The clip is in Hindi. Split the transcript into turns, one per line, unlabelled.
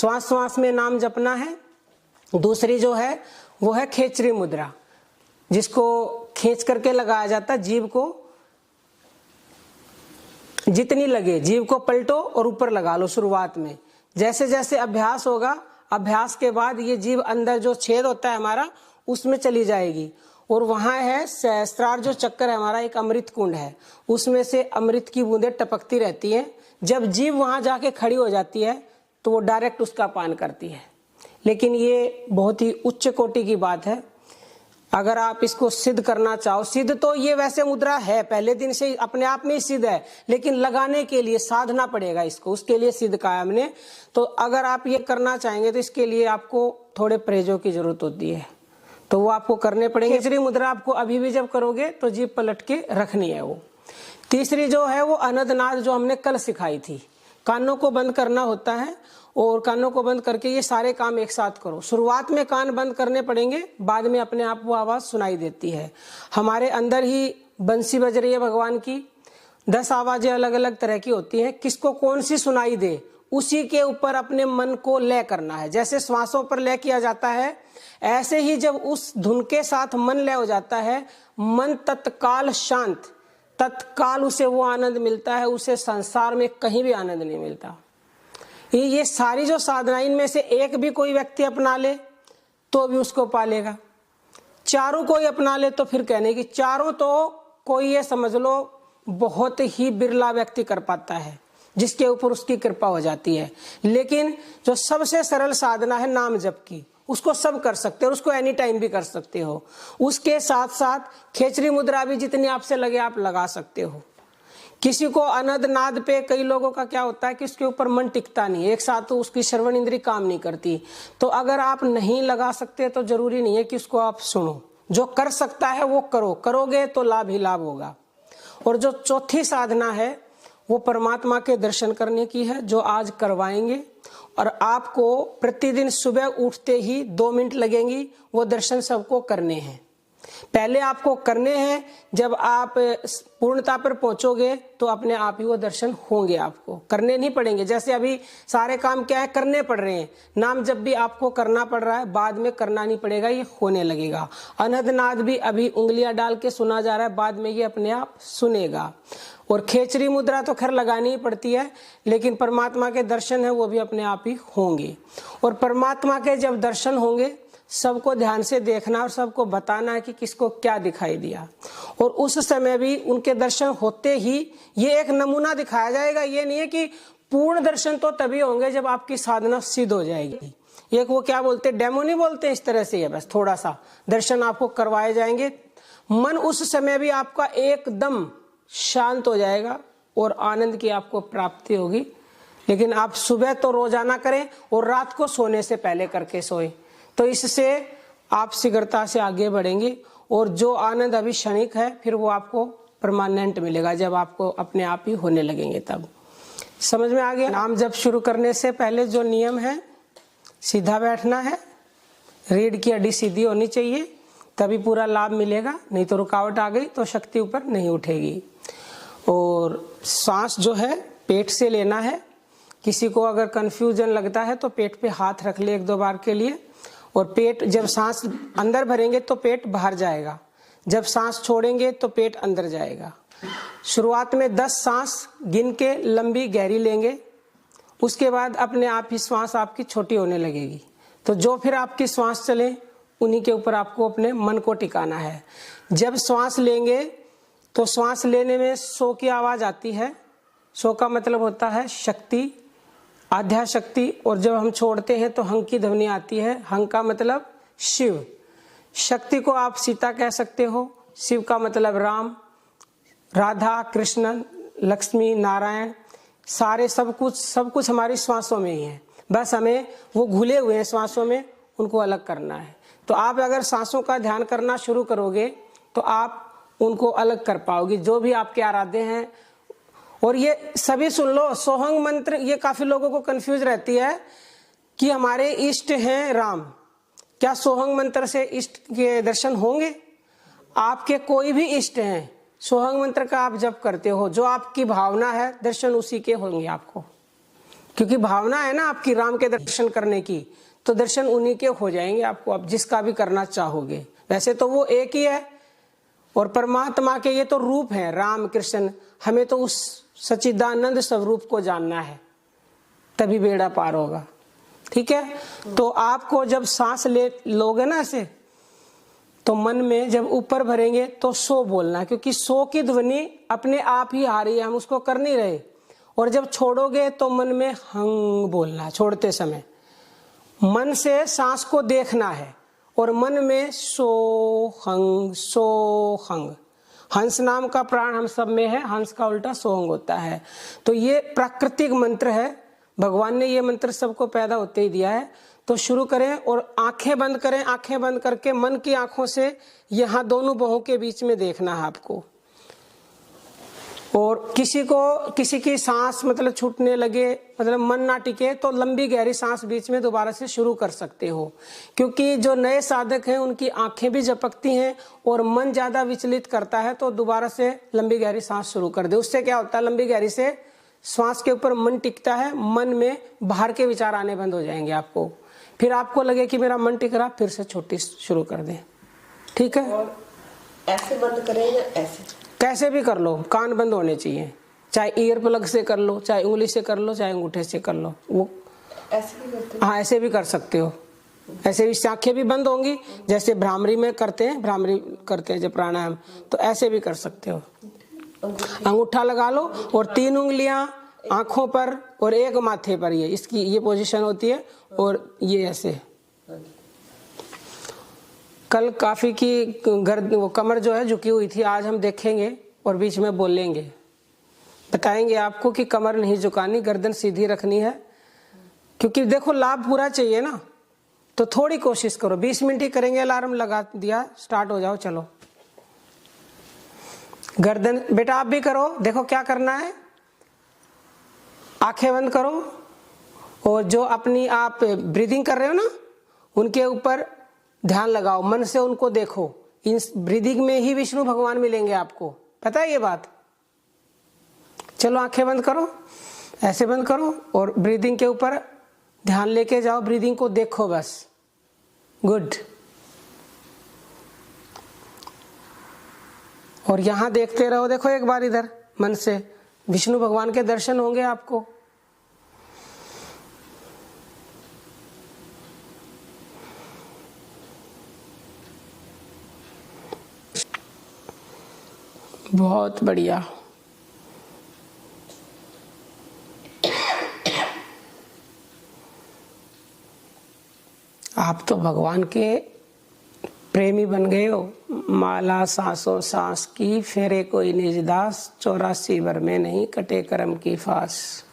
श्वास श्वास में नाम जपना है। दूसरी जो है वो है खेचरी मुद्रा, जिसको खींच करके लगाया जाता है। जीभ को जितनी लगे, जीभ को पलटो और ऊपर लगा लो शुरुआत में। जैसे जैसे अभ्यास होगा, अभ्यास के बाद ये जीभ अंदर जो छेद होता है हमारा उसमें चली जाएगी, और वहां है सहस्त्रार जो चक्कर है हमारा, एक अमृत कुंड है, उसमें से अमृत की बूंदें टपकती रहती हैं। जब जीभ वहां जाके खड़ी हो जाती है तो वो डायरेक्ट उसका पान करती है। लेकिन ये बहुत ही उच्च कोटि की बात है। अगर आप इसको सिद्ध करना चाहो, सिद्ध तो ये वैसे मुद्रा है, पहले दिन से अपने आप में ही सिद्ध है, लेकिन लगाने के लिए साधना पड़ेगा इसको, उसके लिए सिद्ध कहा हमने। तो अगर आप ये करना चाहेंगे तो इसके लिए आपको थोड़े परहेजों की जरूरत होती है, तो वो आपको करने पड़ेंगे। खेचरी मुद्रा आपको अभी भी जब करोगे तो जीभ पलट के रखनी है वो। तीसरी जो है वो अनदनाद, जो हमने कल सिखाई थी। कानों को बंद करना होता है, और कानों को बंद करके ये सारे काम एक साथ करो। शुरुआत में कान बंद करने पड़ेंगे, बाद में अपने आप वो आवाज सुनाई देती है। हमारे अंदर ही बंसी बज रही है भगवान की, 10 आवाजें अलग अलग तरह की होती हैं। किसको कौन सी सुनाई दे उसी के ऊपर अपने मन को लय करना है। जैसे श्वासों पर लय किया जाता है, ऐसे ही जब उस धुन के साथ मन लय हो जाता है, मन तत्काल शांत, तत्काल उसे वो आनंद मिलता है, उसे संसार में कहीं भी आनंद नहीं मिलता। ये सारी जो साधना, इनमें से एक भी कोई व्यक्ति अपना ले तो भी उसको पालेगा। चारों कोई अपना ले तो फिर कहने की चारों, तो कोई ये समझ लो बहुत ही बिरला व्यक्ति कर पाता है, जिसके ऊपर उसकी कृपा हो जाती है। लेकिन जो सबसे सरल साधना है नाम जप की, उसको सब कर सकते हो, उसको एनी टाइम भी कर सकते हो। उसके साथ साथ खेचरी मुद्रा भी जितनी आपसे लगे आप लगा सकते हो। किसी को अनद नाद पे, कई लोगों का क्या होता है कि उसके ऊपर मन टिकता नहीं, एक साथ तो उसकी श्रवण इंद्री काम नहीं करती। तो अगर आप नहीं लगा सकते तो जरूरी नहीं है कि उसको आप सुनो, जो कर सकता है वो करो, करोगे तो लाभ ही लाभ होगा। और जो चौथी साधना है वो परमात्मा के दर्शन करने की है, जो आज करवाएंगे। और आपको प्रतिदिन सुबह उठते ही 2 मिनट लगेंगी, वो दर्शन सबको करने हैं। पहले आपको करने हैं, जब आप पूर्णता पर पहुंचोगे तो अपने आप ही वो दर्शन होंगे, आपको करने नहीं पड़ेंगे। जैसे अभी सारे काम क्या है, करने पड़ रहे हैं। नाम जब भी आपको करना पड़ रहा है, बाद में करना नहीं पड़ेगा, ये होने लगेगा। अनहदनाद भी अभी उंगलियां डाल के सुना जा रहा है, बाद में ये अपने आप सुनेगा। और खेचरी मुद्रा तो खैर लगानी ही पड़ती है, लेकिन परमात्मा के दर्शन है वो भी अपने आप ही होंगे। और परमात्मा के जब दर्शन होंगे, सबको ध्यान से देखना और सबको बताना है कि किसको क्या दिखाई दिया। और उस समय भी उनके दर्शन होते ही ये एक नमूना दिखाया जाएगा। ये नहीं है कि पूर्ण दर्शन तो तभी होंगे जब आपकी साधना सिद्ध हो जाएगी। एक वो क्या बोलते हैं, डेमो नहीं बोलते, इस तरह से है, बस थोड़ा सा दर्शन आपको करवाए जाएंगे। मन उस समय भी आपका एकदम शांत हो जाएगा और आनंद की आपको प्राप्ति होगी। लेकिन आप सुबह तो रोजाना करें और रात को सोने से पहले करके सोए, तो इससे आप शीघ्रता से आगे बढ़ेंगे। और जो आनंद अभी क्षणिक है, फिर वो आपको परमानेंट मिलेगा जब आपको अपने आप ही होने लगेंगे। तब समझ में आ गया। नाम जब शुरू करने से पहले जो नियम है, सीधा बैठना है, रीढ़ की हड्डी सीधी होनी चाहिए, तभी पूरा लाभ मिलेगा। नहीं तो रुकावट आ गई तो शक्ति ऊपर नहीं उठेगी। और सांस जो है पेट से लेना है। किसी को अगर कंफ्यूजन लगता है तो पेट पे हाथ रख ले 1-2 बार के लिए। और पेट, जब सांस अंदर भरेंगे तो पेट बाहर जाएगा, जब सांस छोड़ेंगे तो पेट अंदर जाएगा। शुरुआत में 10 सांस गिन के लंबी गहरी लेंगे, उसके बाद अपने आप ही श्वास आपकी छोटी होने लगेगी। तो जो फिर आपकी श्वास चले उन्हीं के ऊपर आपको अपने मन को टिकाना है। जब श्वास लेंगे तो श्वास लेने में सो की आवाज आती है। सो का मतलब होता है शक्ति, आध्या शक्ति। और जब हम छोड़ते हैं तो हंग की ध्वनि आती है। हंग का मतलब शिव। शक्ति को आप सीता कह सकते हो, शिव का मतलब राम, राधा, कृष्ण, लक्ष्मी, नारायण, सारे सब कुछ हमारी श्वासों में ही है। बस हमें वो घुले हुए हैं श्वासों में, उनको अलग करना है। तो आप अगर सांसों का ध्यान करना शुरू करोगे तो आप उनको अलग कर पाओगे, जो भी आपके आराध्य हैं। और ये सभी सुन लो, सोहंग मंत्र, ये काफी लोगों को कंफ्यूज रहती है कि हमारे इष्ट हैं राम, क्या सोहंग मंत्र से इष्ट के दर्शन होंगे? आपके कोई भी इष्ट हैं, सोहंग मंत्र का आप जप करते हो, जो आपकी भावना है दर्शन उसी के होंगे आपको। क्योंकि भावना है ना आपकी राम के दर्शन करने की, तो दर्शन उन्हीं के हो जाएंगे आपको, आप जिसका भी करना चाहोगे। वैसे तो वो एक ही है, और परमात्मा के ये तो रूप है राम कृष्ण, हमें तो उस सच्चिदानंद स्वरूप को जानना है, तभी बेड़ा पार होगा। ठीक है, तो आपको जब सांस ले लोगे ना ऐसे, तो मन में जब ऊपर भरेंगे तो सो बोलना, क्योंकि सो की ध्वनि अपने आप ही आ रही है, हम उसको कर नहीं रहे। और जब छोड़ोगे तो मन में हंग बोलना, छोड़ते समय मन से सांस को देखना है, और मन में सो हंग। हंस नाम का प्राण हम सब में है, हंस का उल्टा सोहंग होता है। तो ये प्राकृतिक मंत्र है, भगवान ने ये मंत्र सबको पैदा होते ही दिया है। तो शुरू करें और आंखें बंद करें, आंखें बंद करके मन की आंखों से यहाँ दोनों बाहों के बीच में देखना है आपको। और किसी की सांस मतलब छूटने लगे, मतलब मन ना टिके, तो लंबी गहरी सांस बीच में दोबारा से शुरू कर सकते हो, क्योंकि जो नए साधक हैं उनकी आंखें भी झपकती हैं और मन ज्यादा विचलित करता है, तो दोबारा से लंबी गहरी सांस शुरू कर दे। उससे क्या होता है, लंबी गहरी से श्वास के ऊपर मन टिकता है, मन में बाहर के विचार आने बंद हो जाएंगे आपको। फिर आपको लगे कि मेरा मन टिक रहा, फिर से छोटी शुरू कर दें। ठीक है,
और ऐसे बंद करें या ऐसे,
कैसे भी कर लो, कान बंद होने चाहिए, चाहे ईयर प्लग से कर लो, चाहे उंगली से कर लो, चाहे अंगूठे से कर लो। वो
ऐसे भी करते हो?
हाँ, ऐसे भी कर सकते हो। ऐसे भी आंखें भी बंद होंगी, जैसे भ्रामरी में करते हैं, भ्रामरी करते हैं जब प्राणायाम, तो ऐसे भी कर सकते हो। अंगूठा लगा लो और 3 उंगलियां आंखों पर और एक माथे पर, ये इसकी ये पोजीशन होती है, और ये ऐसे। कल काफी की वो कमर जो है झुकी हुई थी, आज हम देखेंगे और बीच में बोलेंगे, बताएंगे आपको कि कमर नहीं झुकानी, गर्दन सीधी रखनी है। क्योंकि देखो लाभ पूरा चाहिए ना, तो थोड़ी कोशिश करो। 20 मिनट ही करेंगे, अलार्म लगा दिया, स्टार्ट हो जाओ, चलो। गर्दन बेटा आप भी करो, देखो क्या करना है। आंखें बंद करो और जो अपनी आप ब्रीदिंग कर रहे हो ना, उनके ऊपर ध्यान लगाओ, मन से उनको देखो। इन ब्रीदिंग में ही विष्णु भगवान मिलेंगे आपको, पता है ये बात। चलो आंखें बंद करो, ऐसे बंद करो और ब्रीदिंग के ऊपर ध्यान लेके जाओ, ब्रीदिंग को देखो बस। गुड। और यहां देखते रहो, देखो एक बार इधर मन से, विष्णु भगवान के दर्शन होंगे आपको। बहुत बढ़िया। आप तो भगवान के प्रेमी बन गए हो। माला सांसों सांस की, फेरे कोई निज दास, 84 वर में नहीं कटे कर्म की फास।